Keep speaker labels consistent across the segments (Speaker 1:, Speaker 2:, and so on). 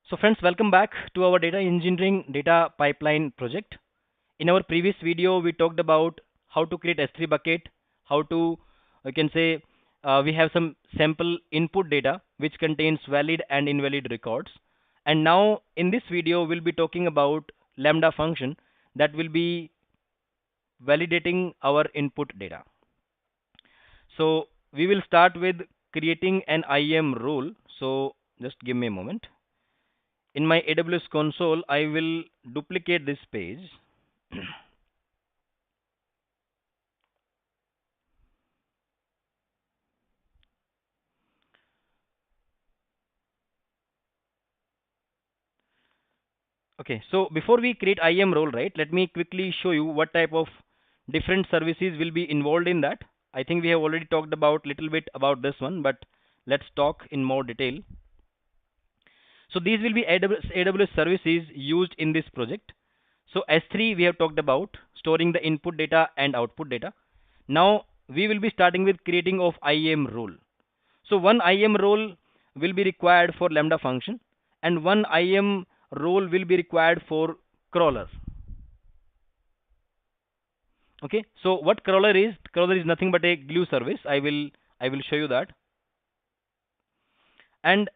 Speaker 1: So friends, welcome back to our data engineering data pipeline project. In our previous video, we talked about how to create S3 bucket, how to, you can say, we have some sample input data which contains valid and invalid records. And now in this video, we'll be talking about Lambda function that will be validating our input data. So we will start with creating an IAM role. So just give me a moment. In my AWS console, I will duplicate this page. Okay, so before we create IAM role, right, let me quickly show you what type of different services will be involved in that. I think we have already talked about little bit about this one, but let's talk in more detail. So these will be AWS services used in this project. So S3 we have talked about storing the input data and output data. Now we will be starting with creating of IAM role. So one IAM role will be required for Lambda function and one IAM role will be required for crawler. Okay, so what crawler is? Crawler is nothing but a glue service. I will show you that. And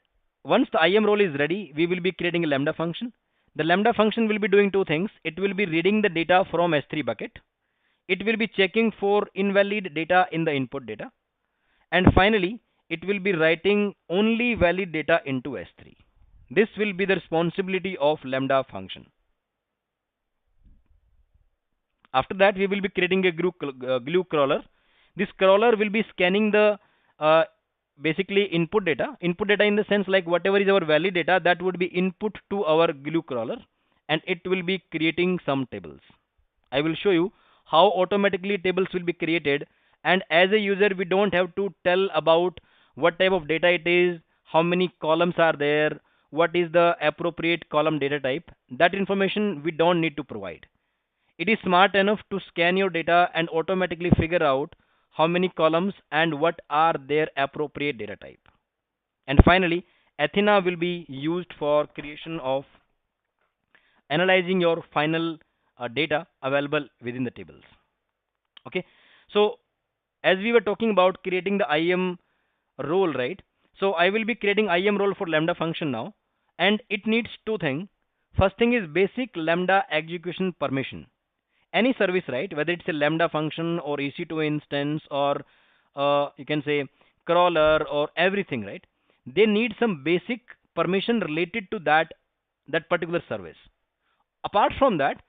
Speaker 1: once the IAM role is ready, we will be creating a Lambda function. The Lambda function will be doing two things. It will be reading the data from S3 bucket. It will be checking for invalid data in the input data. And finally, it will be writing only valid data into S3. This will be the responsibility of Lambda function. After that, we will be creating a glue crawler. This crawler will be scanning the basically input data. Input data in the sense like whatever is our valid data that would be input to our glue crawler, and it will be creating some tables. I will show you how automatically tables will be created, and as a user we don't have to tell about what type of data it is, how many columns are there, what is the appropriate column data type. That information we don't need to provide. It is smart enough to scan your data and automatically figure out how many columns and what are their appropriate data type. And finally, Athena will be used for creation of analyzing your final data available within the tables. Okay, so as we were talking about creating the IAM role, right? So I will be creating IAM role for Lambda function now, and it needs two things. First thing is basic Lambda execution permission. Any service, right, whether it's a Lambda function or EC2 instance or you can say crawler or everything, right, they need some basic permission related to that particular service. Apart from that,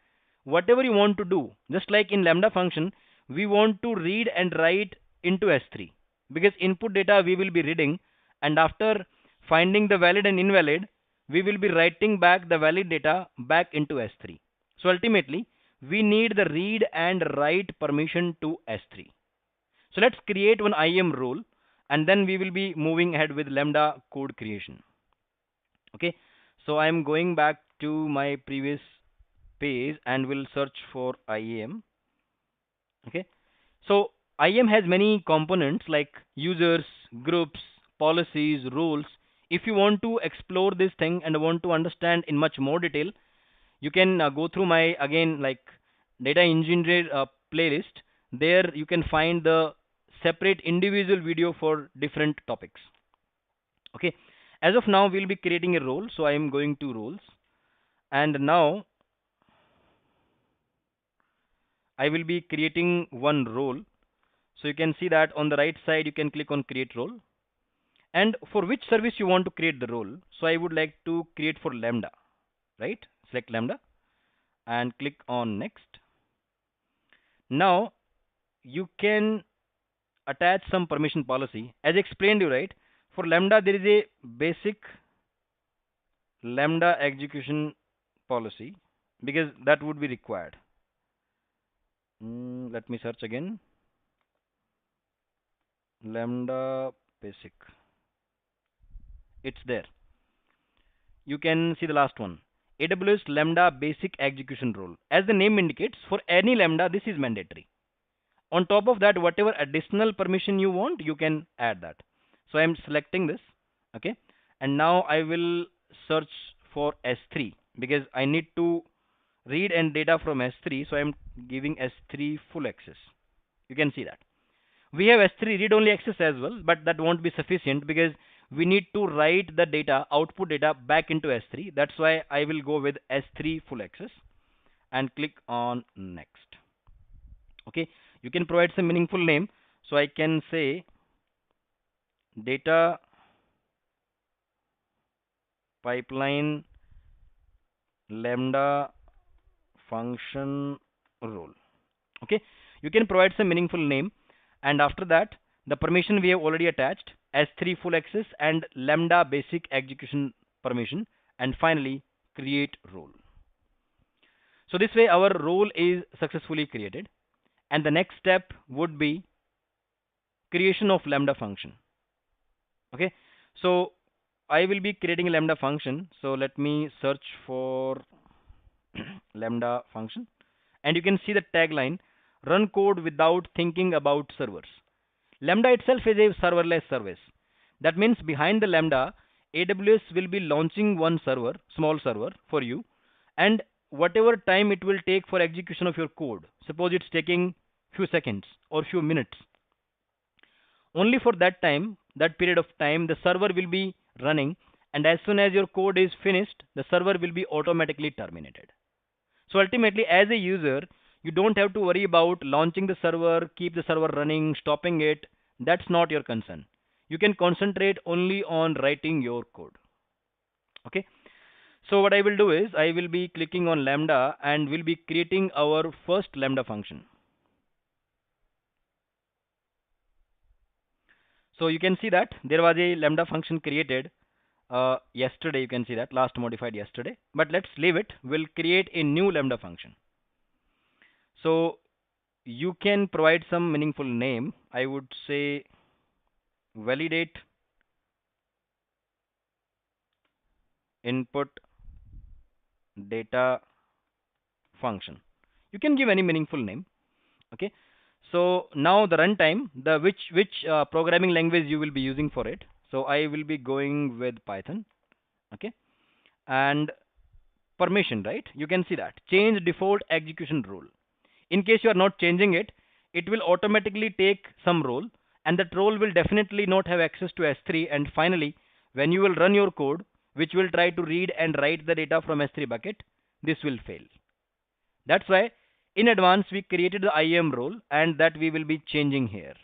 Speaker 1: whatever you want to do, just like in Lambda function, we want to read and write into S3 because input data we will be reading, and after finding the valid and invalid, we will be writing back the valid data back into S3. So ultimately we need the read and write permission to S3. So let's create one IAM role, and then we will be moving ahead with Lambda code creation. Okay, so I am going back to my previous page and will search for IAM. Okay, so IAM has many components like users, groups, policies, rules. If you want to explore this thing and want to understand in much more detail, you can go through my again like data engineer playlist. There you can find the separate individual video for different topics. Okay, as of now we'll be creating a role, so I am going to roles, and now I will be creating one role. So you can see that on the right side you can click on create role, and for which service you want to create the role. So I would like to create for Lambda, right? Select Lambda and click on next. Now you can attach some permission policy as explained you, right? For Lambda there is a basic Lambda execution policy because that would be required. Let me search again. Lambda basic, it's there. You can see the last one, AWS Lambda basic execution role. As the name indicates, for any Lambda this is mandatory. On top of that, whatever additional permission you want, you can add that. So I am selecting this. Okay, and now I will search for S3 because I need to read and data from S3, so I'm giving S3 full access. You can see that. We have S3 read only access as well, but that won't be sufficient because we need to write the data, output data back into S3. That's why I will go with S3 full access and click on next. Okay, you can provide some meaningful name. So I can say data pipeline lambda function role. Okay, you can provide some meaningful name, and after that the permission we have already attached, S3 full access and lambda basic execution permission, and finally create role. So this way our role is successfully created, and the next step would be creation of lambda function. Okay, so I will be creating a lambda function. So let me search for lambda function, and you can see the tagline, run code without thinking about servers. Lambda itself is a serverless service. That means behind the Lambda, AWS will be launching one server, small server for you, and whatever time it will take for execution of your code, suppose it's taking few seconds or few minutes, only for that time, that period of time, the server will be running, and as soon as your code is finished, the server will be automatically terminated. So ultimately, as a user, you don't have to worry about launching the server, keep the server running, stopping it. That's not your concern. You can concentrate only on writing your code. Okay. So what I will do is I will be clicking on Lambda and will be creating our first Lambda function. So you can see that there was a Lambda function created yesterday. You can see that last modified yesterday, but let's leave it. We'll create a new Lambda function. So you can provide some meaningful name. I would say validate input data function. You can give any meaningful name. Okay. So now the runtime, the which programming language you will be using for it. So I will be going with Python. Okay. And permission, right? You can see that change default execution rule. In case you are not changing it, it will automatically take some role, and that role will definitely not have access to S3. And finally, when you will run your code, which will try to read and write the data from S3 bucket, this will fail. That's why in advance we created the IAM role, and that we will be changing here.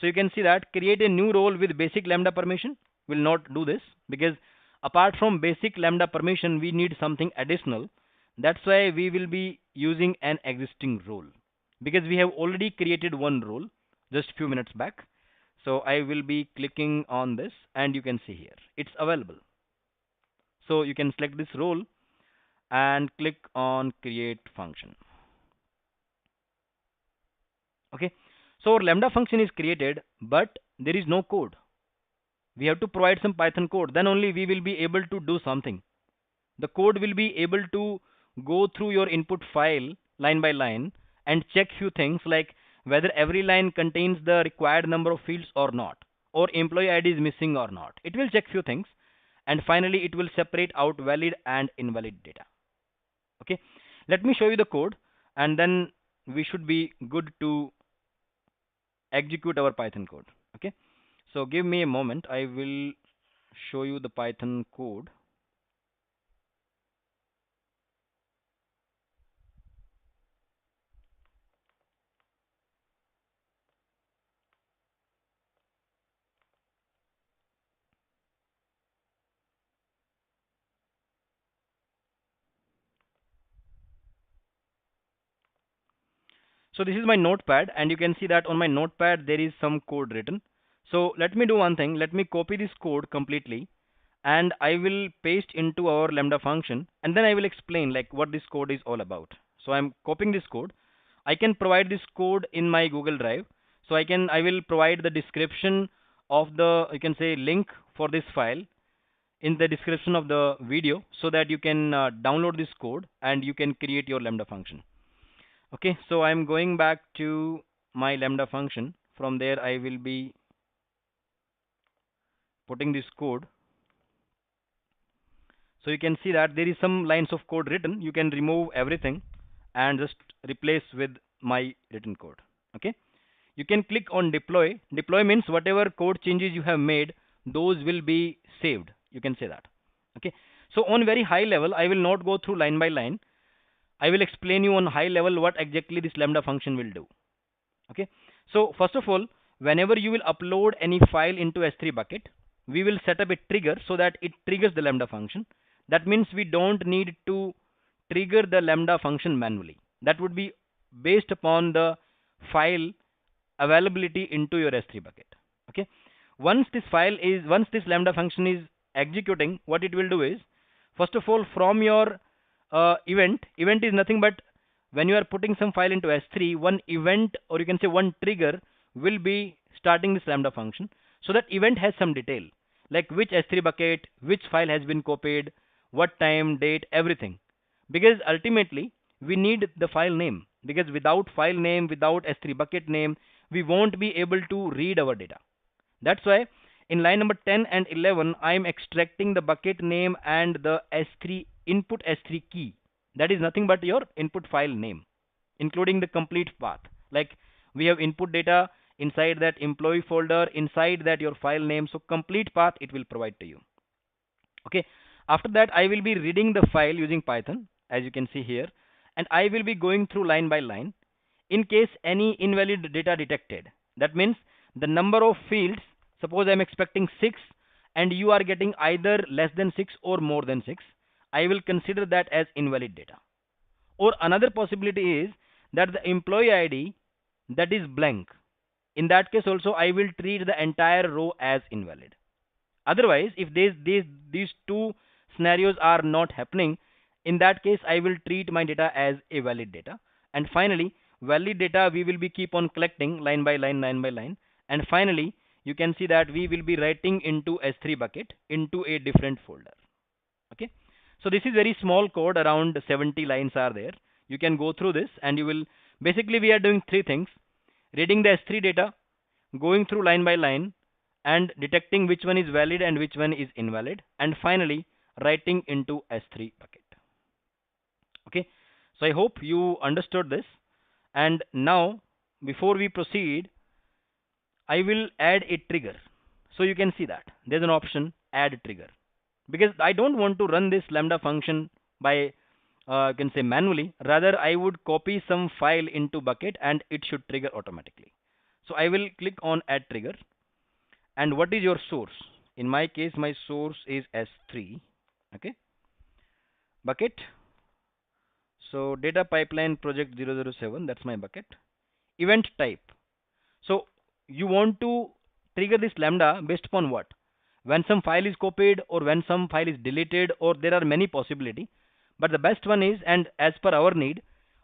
Speaker 1: So you can see that create a new role with basic Lambda permission will not do this, because apart from basic Lambda permission we need something additional. That's why we will be using an existing role, because we have already created one role just few minutes back. So I will be clicking on this, and you can see here it's available. So you can select this role and click on create function. Okay, so our Lambda function is created, but there is no code. We have to provide some Python code, then only we will be able to do something. The code will be able to go through your input file line by line and check few things like whether every line contains the required number of fields or not, or employee ID is missing or not. It will check few things, and finally it will separate out valid and invalid data. Okay, let me show you the code, and then we should be good to execute our Python code. Okay, so give me a moment. I will show you the Python code. So this is my notepad, and you can see that on my notepad there is some code written. So let me do one thing. Let me copy this code completely, and I will paste into our Lambda function, and then I will explain like what this code is all about. So I'm copying this code. I can provide this code in my Google Drive. So I will provide the description of the, you can say, link for this file in the description of the video, so that you can download this code and you can create your Lambda function. Okay, so I'm going back to my Lambda function. From there I will be putting this code. So you can see that there is some lines of code written. You can remove everything and just replace with my written code. Okay. You can click on deploy. Deploy means whatever code changes you have made, those will be saved. You can say that. Okay. So on very high level, I will not go through line by line. I will explain you on high level what exactly this Lambda function will do. Okay. So first of all, whenever you will upload any file into S3 bucket, we will set up a trigger so that it triggers the Lambda function. That means we don't need to trigger the Lambda function manually. That would be based upon the file availability into your S3 bucket. Okay. Once this Lambda function is executing, what it will do is, first of all, from your event is nothing but when you are putting some file into S3, one event, or you can say one trigger, will be starting this Lambda function. So that event has some detail, like which S3 bucket, which file has been copied, what time, date, everything. Because ultimately we need the file name, because without file name, without S3 bucket name, we won't be able to read our data. That's why in line number 10 and 11, I am extracting the bucket name and the S3 input S3 key. That is nothing but your input file name, including the complete path. Like we have input data inside that employee folder, inside that your file name. So complete path it will provide to you. Okay. After that, I will be reading the file using Python, as you can see here, and I will be going through line by line. In case any invalid data detected, that means the number of fields, suppose I'm expecting 6 and you are getting either less than 6 or more than 6, I will consider that as invalid data. Or another possibility is that the employee ID that is blank. In that case also I will treat the entire row as invalid. Otherwise, if these two scenarios are not happening, in that case I will treat my data as a valid data. And finally, valid data we will be keep on collecting line by line, line by line. And finally, you can see that we will be writing into S3 bucket into a different folder. Okay. So this is very small code, around 70 lines are there. You can go through this and you will, basically we are doing three things: reading the S3 data, going through line by line, and detecting which one is valid and which one is invalid, and finally writing into S3 bucket. Okay. So I hope you understood this. And now, before we proceed, I will add a trigger. So you can see that there's an option, add trigger, because I don't want to run this Lambda function by you can say manually. Rather, I would copy some file into bucket and it should trigger automatically. So I will click on add trigger. And what is your source? In my case, my source is S3. Okay. Bucket. So data pipeline project 007, that's my bucket. Event type. So you want to trigger this Lambda based upon what? When some file is copied, or when some file is deleted, or there are many possibilities. But the best one is, and as per our need,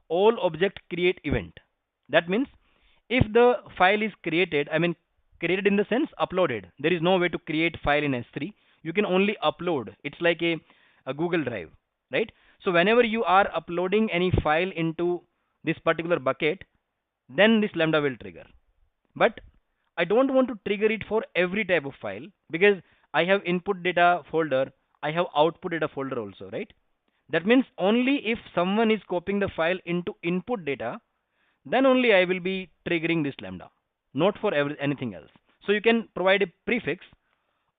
Speaker 1: all object create event. That means if the file is created, I mean created in the sense uploaded. There is no way to create file in S3. You can only upload. It's like a Google Drive, right? So whenever you are uploading any file into this particular bucket, then this Lambda will trigger. But I don't want to trigger it for every type of file, because I have input data folder, I have output data folder also, right? That means only if someone is copying the file into input data, then only I will be triggering this Lambda, not for anything else. So you can provide a prefix,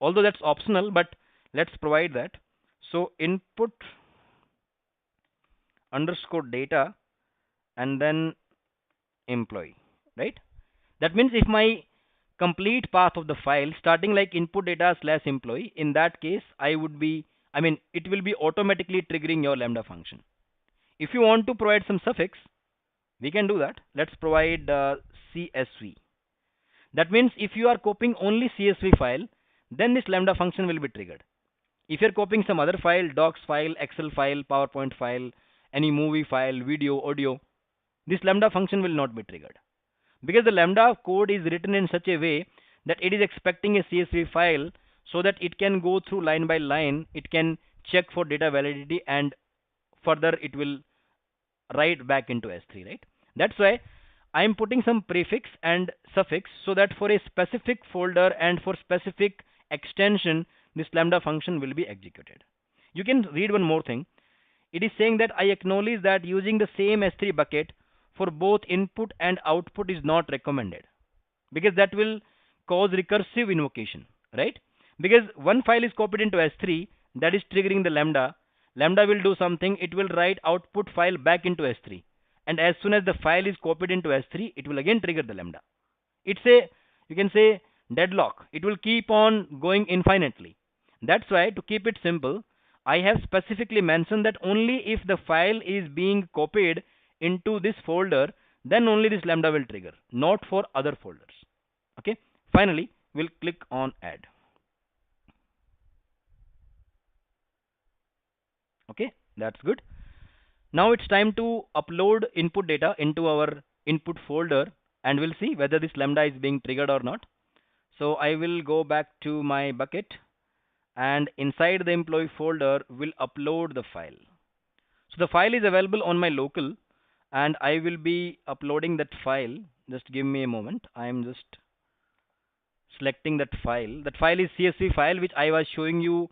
Speaker 1: although that's optional, but let's provide that. So input underscore data and then employee, right? That means if my complete path of the file starting like input data slash employee, in that case it will be automatically triggering your Lambda function. If you want to provide some suffix, we can do that. Let's provide CSV. That means if you are copying only CSV file, then this Lambda function will be triggered. If you are copying some other file, docs file, Excel file, PowerPoint file, any movie file, video, audio, this Lambda function will not be triggered. Because the Lambda code is written in such a way that it is expecting a CSV file so that it can go through line by line, it can check for data validity, and further it will write back into S3, right? That's why I am putting some prefix and suffix so that for a specific folder and for specific extension, this Lambda function will be executed. You can read one more thing. It is saying that I acknowledge that using the same S3 bucket for both input and output is not recommended, because that will cause recursive invocation, right? Because one file is copied into S3, that is triggering the Lambda. Lambda will do something, it will write output file back into S3. And as soon as the file is copied into S3, it will again trigger the Lambda. It's a, you can say, deadlock. It will keep on going infinitely. That's why, to keep it simple, I have specifically mentioned that only if the file is being copied into this folder, then only this Lambda will trigger, not for other folders. Okay. Finally, we'll click on add. Okay, that's good. Now it's time to upload input data into our input folder, and we'll see whether this Lambda is being triggered or not. So I will go back to my bucket, and inside the employee folder we'll upload the file. So the file is available on my local, and I will be uploading that file. Just give me a moment. I am just selecting that file. That file is CSV file which I was showing you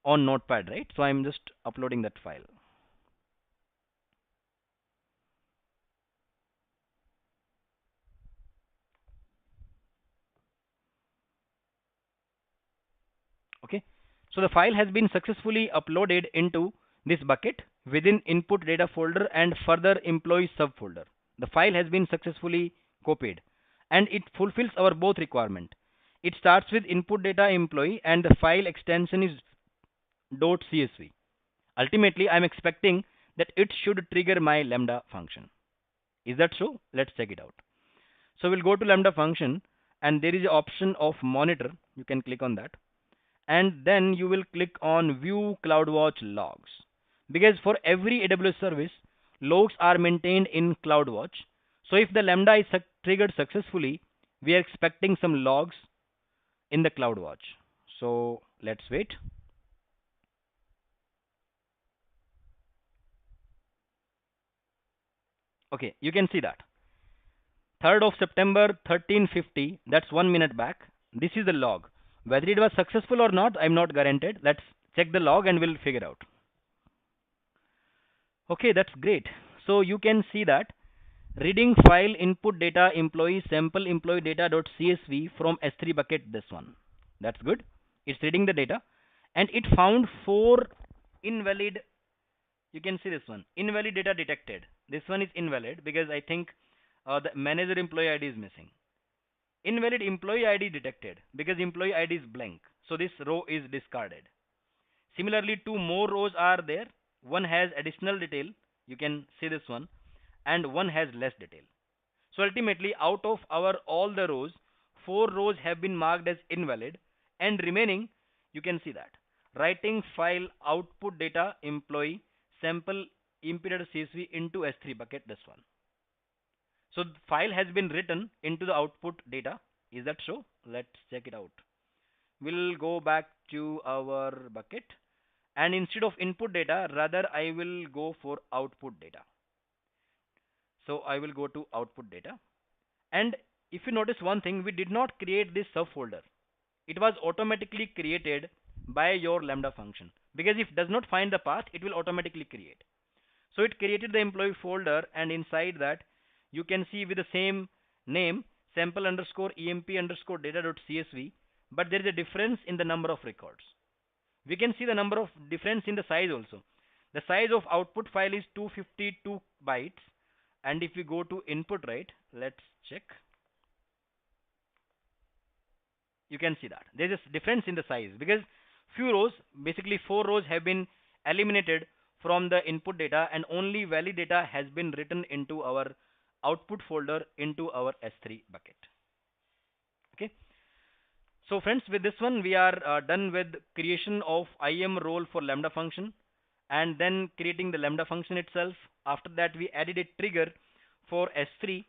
Speaker 1: on Notepad, right? So I'm just uploading that file. Okay. So the file has been successfully uploaded into this bucket within input data folder and further employee subfolder. The file has been successfully copied, and it fulfills our both requirement. It starts with input data employee and the file extension is .csv. Ultimately, I'm expecting that it should trigger my Lambda function. Is that so? Let's check it out. So we'll go to Lambda function, and there is an option of monitor. You can click on that, and then you will click on view CloudWatch logs, because for every AWS service, logs are maintained in CloudWatch. So if the Lambda is triggered successfully, we are expecting some logs in the CloudWatch. So let's wait. Okay, you can see that 3rd of September 1350, that's 1 minute back. This is the log. Whether it was successful or not, I'm not guaranteed. Let's check the log and we'll figure out. Okay, that's great. So you can see that reading file input data employee sample employee data.csv from S3 bucket, this one. That's good. It's reading the data, and it found 4 invalid. You can see this one, invalid data detected. This one is invalid because I think the manager employee ID is missing. Invalid employee ID detected because employee ID is blank. So this row is discarded. Similarly, 2 more rows are there. One has additional detail. You can see this one, and one has less detail. So ultimately, out of our all the rows, 4 rows have been marked as invalid, and remaining, you can see that writing file output data employee sample imp.csv into S3 bucket, this one. So the file has been written into the output data. Is that so? Let's check it out. We'll go back to our bucket, and instead of input data, rather I will go for output data. So I will go to output data, and if you notice one thing, we did not create this subfolder. It was automatically created by your Lambda function, because if it does not find the path, it will automatically create. So it created the employee folder, and inside that you can see with the same name sample underscore emp underscore data.csv, but there is a difference in the number of records. We can see the number of difference in the size also. The size of output file is 252 bytes, and if we go to input, right, let's check. You can see that there is a difference in the size because few rows, basically 4 rows, have been eliminated from the input data, and only valid data has been written into our output folder into our S3 bucket. Okay. So friends, with this one we are done with creation of IAM role for Lambda function, and then creating the Lambda function itself. After that we added a trigger for S3,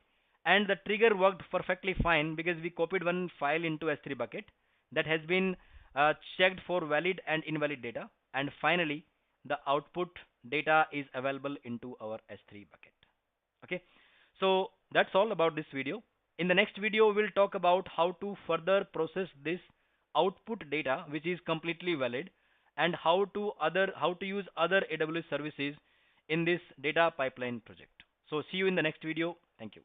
Speaker 1: and the trigger worked perfectly fine because we copied one file into S3 bucket that has been checked for valid and invalid data, and finally the output data is available into our S3 bucket. Okay, so that's all about this video. In the next video we'll talk about how to further process this output data which is completely valid, and how to use other AWS services in this data pipeline project. So see you in the next video. Thank you.